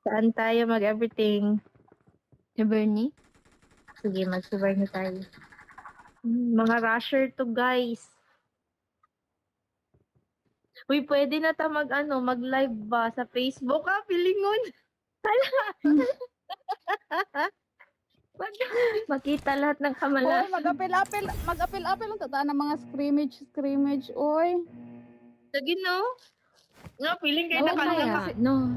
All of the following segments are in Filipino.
Saan tayo mag-everything? Si Bernie? Sige, mag-survive na tayo. Mga rusher to, guys. Uy, pwede na ta mag-live ba sa Facebook, ha? Pilingon. Makita lahat ng kamalasan. Oy, mag-apil ang tataan ng mga scrimmage, oy. Sige, no? No, piling kayo Kaya, no.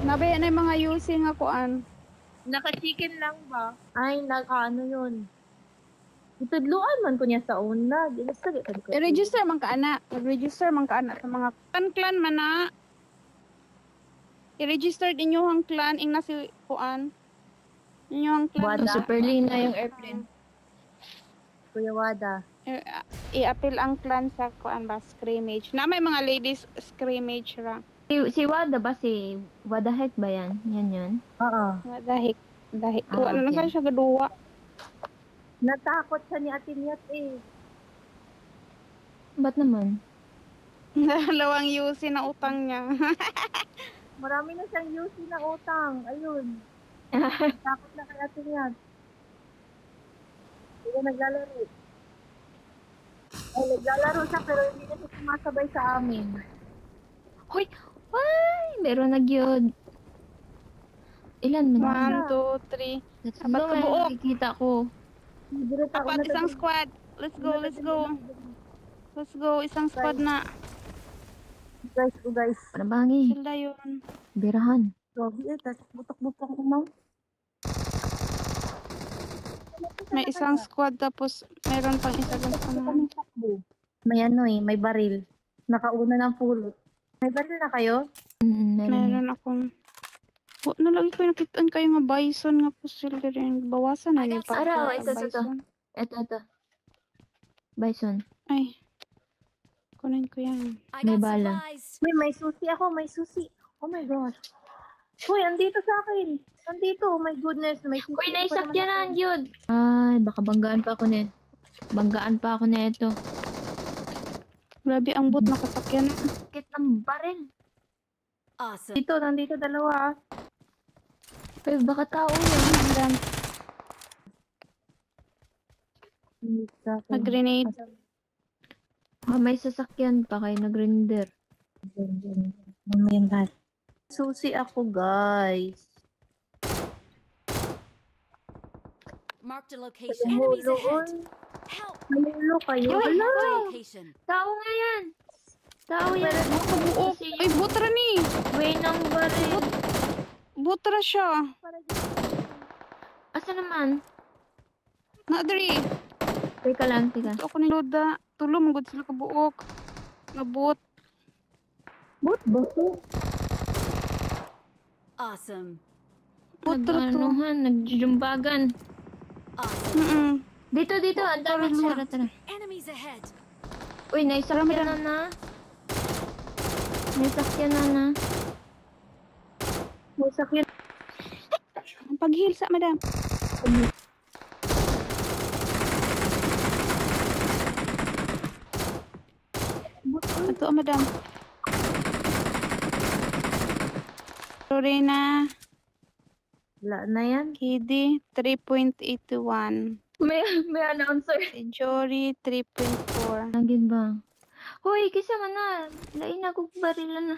Nabi na yung mga using nga kuan. naka-chicken lang ba? Ay, naka-ano yun. Itudluan man ko niya sa una. I-register man ka ana. Mag-register man ka ana sa mga clan man na. I-register din yung clan ing nasi kuan. Yung clan. Wada. Super Lina yung airplane. Kuya Wada. I-appeal ang clan sa kuan ba scrimmage. Na may mga ladies scrimmage ra. Si Wada ba? Si Wada Heck ba yan? Yan yun? Oo. Dahik. Ah, Ano okay. na siya gaduwa. Natakot siya ni Ate Niat eh. Ba't naman? Dalawang UC na utang niya. Marami na siyang UC na utang. Ayun. Takot na kay Ate Niat. Hindi na naglalaro. Ay, naglalaro siya pero hindi na siya sumasabay sa amin. Hoy! Ay! Meron nagyod. Ilan man? 1, 2, 3. That's Apat ka buok. Nakikita ko. Apat isang squad. Let's go. Let's go. Isang squad na. Guys. Parabangi. Sila yun. Birahan. Grabe eh, tas butok-butok umaw. May isang squad tapos meron pang isa dun sa mga. May may baril. Nakauna ng pulot. May baril na kayo? Meron akong. Nalagi ko nakitaan kayo nga bison nga po sila rin. Bawasan na yung Araw, ito. Ito. Bison. Ay. Kunin ko yan. May bala. Uy, may susi ako, may susi. Oh my gosh. Uy, andito sa akin. Andito, oh my goodness. May susi. Uy, naisakyanan yun. Ay, baka banggaan pa ako na ito. Grabe ang bot nakasakyan. Sakit ng baril. Awesome. Nandito dalawa. Uy, baka tao yan. Nag-grenade. May sasakyan pa kayo nag-render. Susi ako, guys. Marked a location. Enemies Mahulo, ahead. oy. Help. Mahulo kayo. Marked Hala. a location. Tao nga yan. Tao yan. Buok. Ay, butra ni. Way ng baril. Butra siya. Asa naman? Nadri. Teka lang. Ito ako ni Loda. Tulo, magod sila kabuok. Nabot. Bot, boto. Awesome. Butra to. Nagjumbagan. Awesome. Dito. Ang dami. Tara. Enemies ahead. Uy, naisakyan na. May sakit. Ang paghil sa madam. Ito, madam. Lorena. Wala na yan. KD 3.81. May announcer. Jory 3.4. Nagin ba? Hoy, kisa man na. Lain ako barilan na.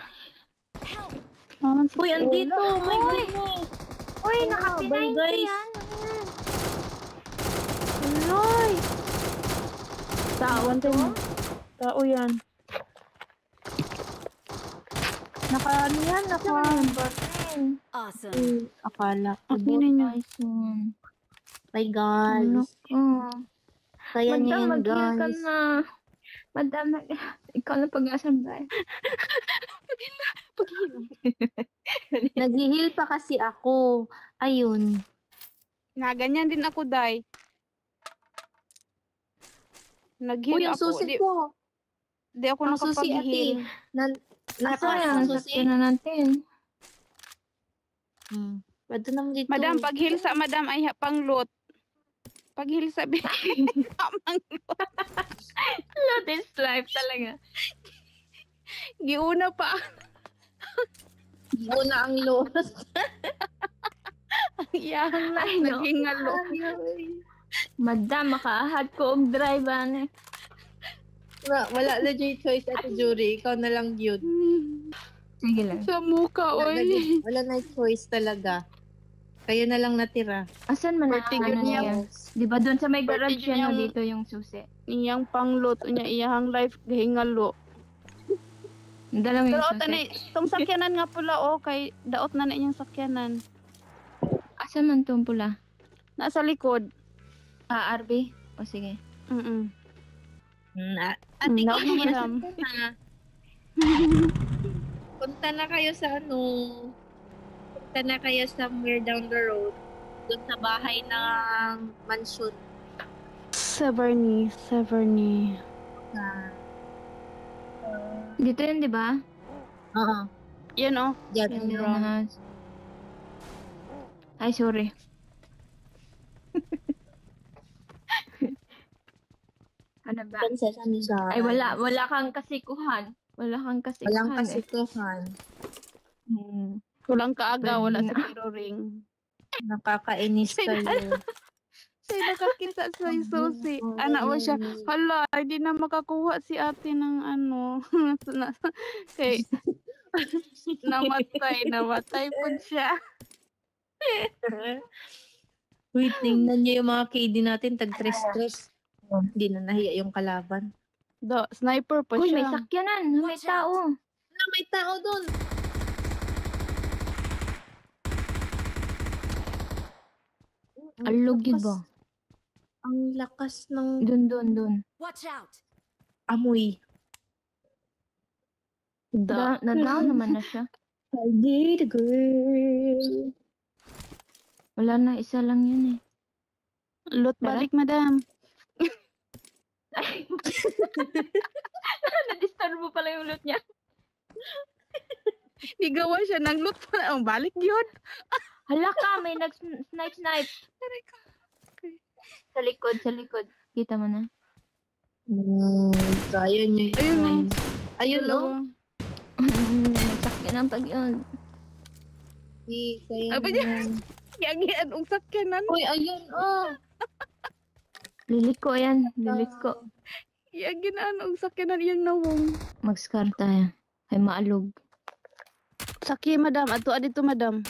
Uy, andito. My goodness. Uy, Bye, naka-P90 guys. yan. Uloy. Tao to? Tao yan. Naka-ano yan? Awesome. Akala ko. Okay na niya. Bison. My guys. Kaya niya yan, Madam, mag-heal ka guys. na. Madam, ikaw na pag-asambay. Nag-heal pa kasi ako. Ayun. Na, ganyan din ako, Day. Nag-heal Uy, ang ako. susi ko. Di ako Ang susi, nakapag-heal. Asa yan, susi. sakyan na natin. Pwede naman dito. Madam, pag-heal sa madam ay pang loot. Pag-heal sa tamang loot. Load is life talaga. Giuna pa. Una ang lost. Iyang lang, Ay, no. naghingalo. Madam, makaahad ko og drive ani. Wala na J choice at jury. Ikaw na lang yun. Sige lang. Sa muka, oy. Wala na choice talaga. Kayo na lang natira. Asan man ang Vertigo ano niya. niya? Di ba doon sa may garage Vertigo siya no, niyang- dito yung susi. Iyang panglot, niya iyang life, gahingalo. Dalawa yung Pero susi. tani, tong sakyanan nga pula, kay daot na inyang sakyanan. Asan man tong pula? Nasa likod. Ah, RB? O sige. Ate, Daot na, madam. punta na kayo sa ano. Punta na kayo somewhere down the road. Doon sa bahay ng mansion. Severny. Dito yun, di ba? Oo. Yan Diyan. Yung wrong. house. Ay, sorry. Ano ba? Princess, ano siya? Ay, wala kang kasikuhan. Wala kang kasikuhan. Walang eh. kasituhan. Walang kaaga, wala Pwede sa na. pero ring. Nakakainis kayo. Say, nakakita sa susi. Anak mo siya, hala, hindi na makakuha si ate ng ano. Kay, namatay po siya. Wait, tingnan niyo yung mga KD natin, tag-stress. Hindi na nahiya yung kalaban. Sniper pa Uy, may siya. sakyanan. May Watch tao. May tao doon. Alog yun ba? Ang lakas ng Dun. Watch out! amoy. Na-down naman na siya. I did girl. Wala na, isa lang yun eh. Lot Tara. balik, madam. Na-disturb mo pala yung loot niya. Higawa siya ng lot pa. Ang balik yun. Hala ka, may nag-snipe. Sa likod. Kita mo na. Kaya niyo yun. Ayun, oh. Ayun, no? Nagsakyan ang pag yun. Kaya Apa niyo. Yagian ang sakyanan. Uy, ayun, oh. Liliko yan. Liliko. Yagian ang sakyanan iyang nawong. Mag-scar tayo. Ay maalog. Sakya, madam. Atuan dito, madam.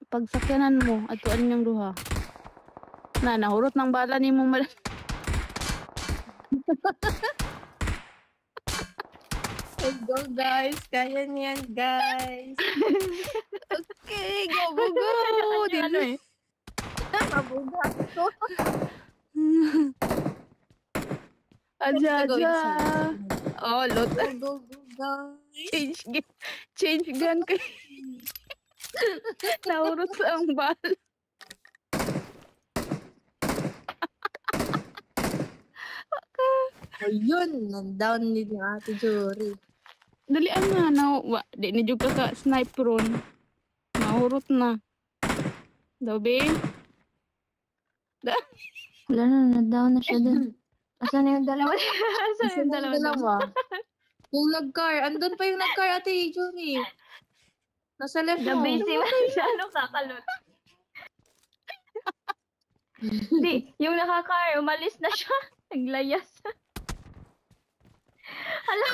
Pag sakyanan mo, atuan niyang duha. Nahurot ng bala ni mo, madam. Let's go, guys. Kaya niyan, guys. Okay, go. Ano eh? Mabuga ko. Aja. Oh, lot. Go, guys. Change gun kay. Nahurot sa ang bala. Ayun, nandown ni Ate Jory. Dalian na. Di ni juga ka sniper ron. Nahurot na. Dabi. Wala na, na-down na siya dun. Asan na yung dalawa? Asan yung dalawa? Yung nag-car. Andun pa yung nag-car, Ate Jory. Nasa left mo. Busy man siya, ano kakalot. Hindi, yung nakakar, umalis na siya. Naglayas. Hala.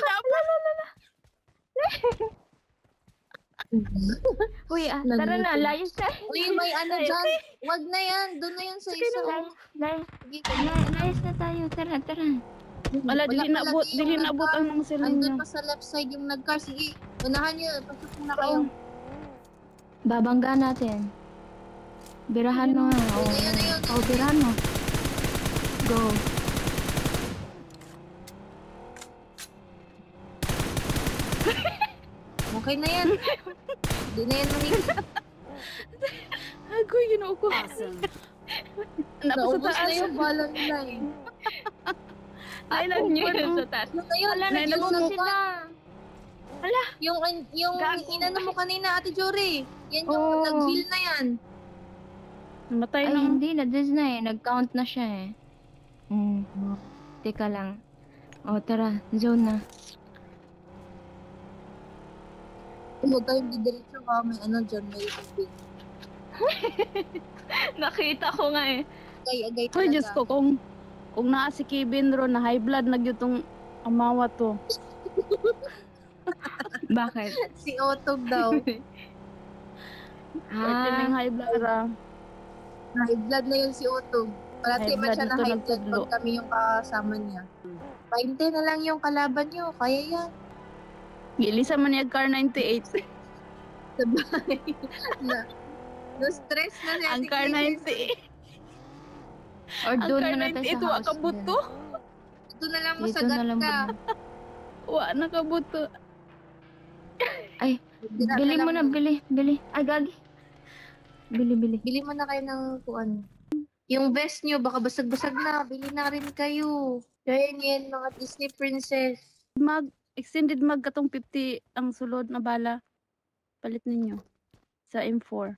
Uy, tara na, layas na. Uy, may ano dyan. Wag na yan. Doon na yan sa isa. Layas na tayo, tara. Wala, dili pala nabot ang mga sila Andun niya. pa sa left side yung nag-car. Sige, unahan niyo. Pasok na kayo. Babangga natin. Birahan mo nga. Ayun. Oh, birahan mo. Go. Okay na yan. Di na yan mahigit. Agoy, ginoo ko. Awesome. Napo sa Naubos na taas. yung bala nila eh. Ay, lang nyo yun sa taas. Ano na yun? Wala na Yung dito ano sila. Yung Gago. inano mo kanina, Ate Jory. Yan yung Oo. nag-heal na yan. Namatay Ay, na. hindi. Na-diz na eh. Nag-count na siya eh. Teka lang. O, tara. Zone na. Huwag kayong didiretso ha. May ano dyan, may tubig. Nakita ko nga eh. Agay Ay, Diyos talaga. ko, kung naa si Kevin ro na high blood na gyud amawa to. Bakit? Si Otog daw. Pwede ning high blood ra. High blood na yun si Otog. Parati High man blood siya na ito high blood nagtudlo. pag kami yung kasama niya. Painte na lang yung kalaban niyo. Kaya yan. Gilisa man niya car 98. Sabay. na, stress na siya. Ang si car Kevin. 98. Or Ang doon car na natin sa 98 wa house. kabuto. Ito na lang mo Dito sagat na lang. ka. Wa na kabuto. Ay, Dira bili mo lang na, bili. Ay, gagi. Bili. Bili mo na kayo ng kuan. Yung vest nyo, baka basag-basag na. Bili na rin kayo. Kaya yan, mga Disney princess. Extended mag katong 50 ang sulod na bala. Palit ninyo sa M4.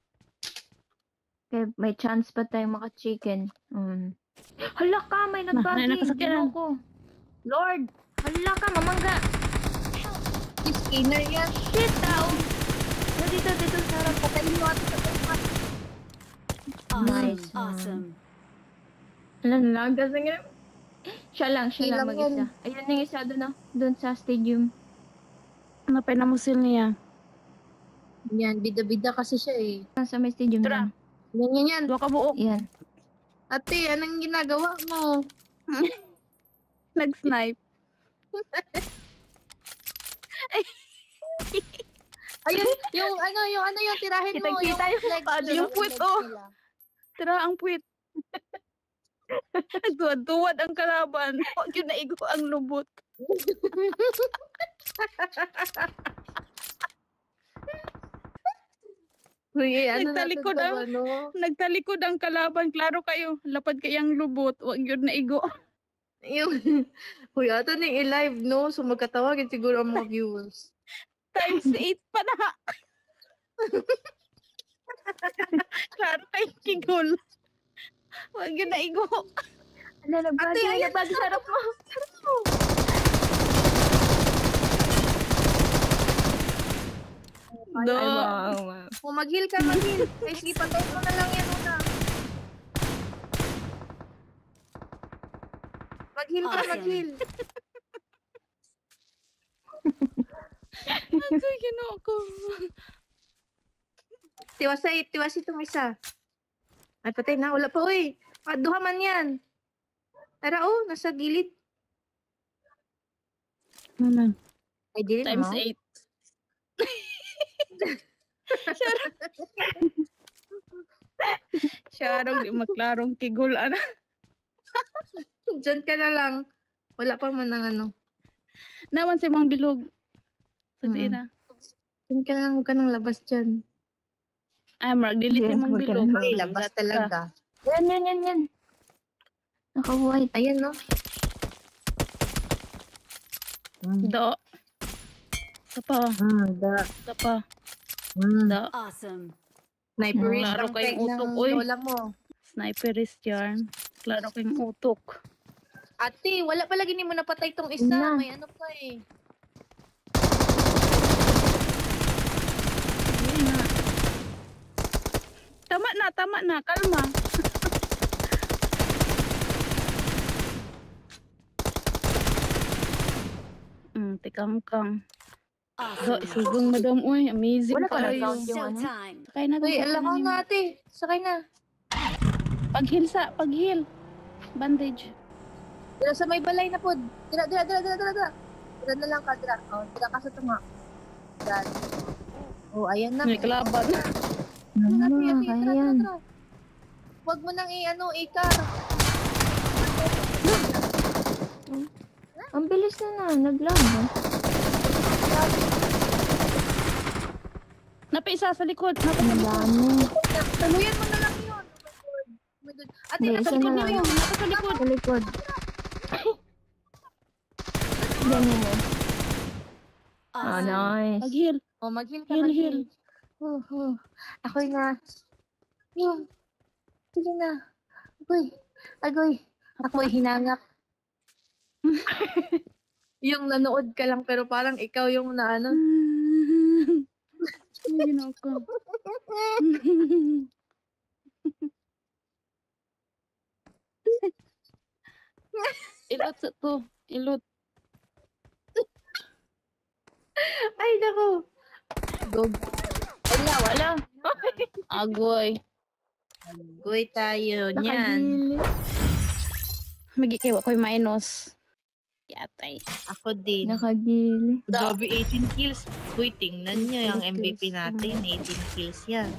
Okay, may chance pa tayo maka-chicken. Hala ka, may May nagbagi. nakasakyan. Ko. Lord, hala ka, mamangga. Si Skinner yan. Shit, tao. Dito, sa harap. Patayin mo ato sa tayo. Awesome. Nice. Awesome. Hala, nagas na nga. Siya lang Ilang mag-isa. Ayun yung isa doon sa stadium. Napay na musil niya. Yan, bida-bida kasi siya eh. Sa may stadium Tara. lang. Yan. Duha ka buok. Yan. Ate, anong ginagawa mo? Nag-snipe. Ayun, yung tirahin mo. Kitang-kita yung legs paano nila, yung puwet, legs oh. nila. Tira ang puwit. Tuwad ang kalaban. Huwag yun naigo ang lubot. Uy, ano Nagtalikod natin ang- sa ano? Nagtalikod ang kalaban. Klaro kayo. Lapad kayang lubot. Huwag yun naigo. Yung, uy, ato na yung i-live, no? So, magkatawagin siguro ang mga viewers. Times 8 pa na. Klaro kayong kigol. Huwag yun naigo. Hala, nagbagi. Ate, ayan, Nagbagi sa harap mo. Do. Ay, wow. Kung mag-heal ka, mag-heal. Ay, sige, patayin mo na lang yan una. Mag-heal ka, Awesome. mag-heal. Ako, ginoo ko. Tiwasi itong isa. Ay, patay na. Wala pa, uy. Duha man yan. Tara, oh, nasa gilid. Naman. Ay, dili Times mo. 8. Sharong di maklarong kigol. Ano? Diyan ka na lang. Wala pa man ng ano. Naman si Mang Bilog. Sabihin Mm. na. Diyan ka na lang, huwag ka nang labas dyan. Ay, Mark, delete Yes, si Mang huwag ka Bilog. na. Ay, labas talaga. Yan. Naka-white. Ayan, no? Do. Ito pa. Ito pa. Do. Awesome. Sniperist Klaro ang kayong peg utok, ng uy. lola mo. Sniperist yarn. Klaro kayong utok. Ate, wala pa lagi ni mo napatay tong isa. Na. May ano pa eh. Hindi na. Tama na. Kalma. Tikam-kam. Do, Awesome. isugong madam. Uy, amazing Wala pa kayo. nag-count yung ano? Showtime. Sakay na Uy, alam ko na ate. Sakay na. Paghil. Bandage. Dira sa may balay na pod. Dira. Dira na lang ka, dira. Oh, dira ka sa tunga. Dira. Oh, ayan na. May kalaban. Ayan. Tara. Huwag mo nang ikar. Ang bilis na. Naglaban. Napisa sa likod. Ang dami. Taluyan mo na lang yun. Oh my God. Ate, Hindi, nasa isa likod na na lang. yun. Sa likod. Sa likod. Ganyan eh. Oh, Awesome. nice. Paghil. Oh, mag-heal ka, Heal. mag-heal. Ako'y na. Yun. Sige na. Agoy. Ako'y hinangap. Yung nanood ka lang pero parang ikaw yung naano. Ay, ginoo ko. Ilot sa to. Ilot. Ay, naku. Dog. Wala. Agoy. Goy tayo niyan. Nakagili. Magikiwa ko'y minus. Yatay. Ako din. Nakagili. Grabe 18 kills. Uy, tingnan nyo yung 18 MVP kills. natin. 18 kills yan.